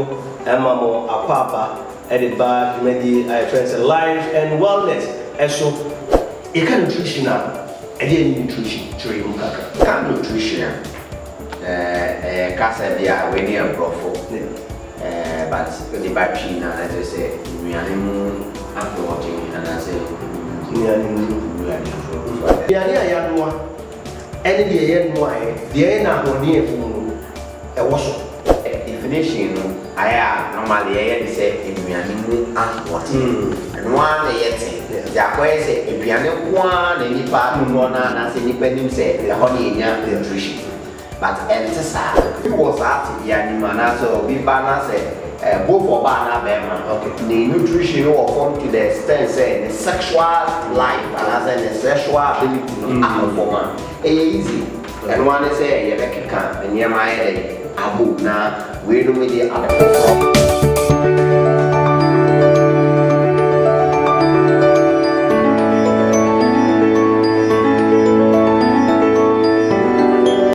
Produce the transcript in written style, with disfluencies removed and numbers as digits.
so Mamo Akwaba headed by Medi friends life and wellness. And so you can nutrition now. And nutrition during Can nutrition. Casabia, when you are brought but the battery now, as I say, we are after watching, and I say, we are young one. Any the young one, the end of one year for a wash. Definition, I am normally say, if we are watching, and one yet, Jacques said, if we are one, any part of one, and I say, independent say, the honey in nutrition. But emphasize, it was at the animal, so we balance both for banana bema. Okay. The nutrition will come to the extent say the sexual life and as in the sexual ability for man. Easy. And one say you can and you might abu now we do with the other.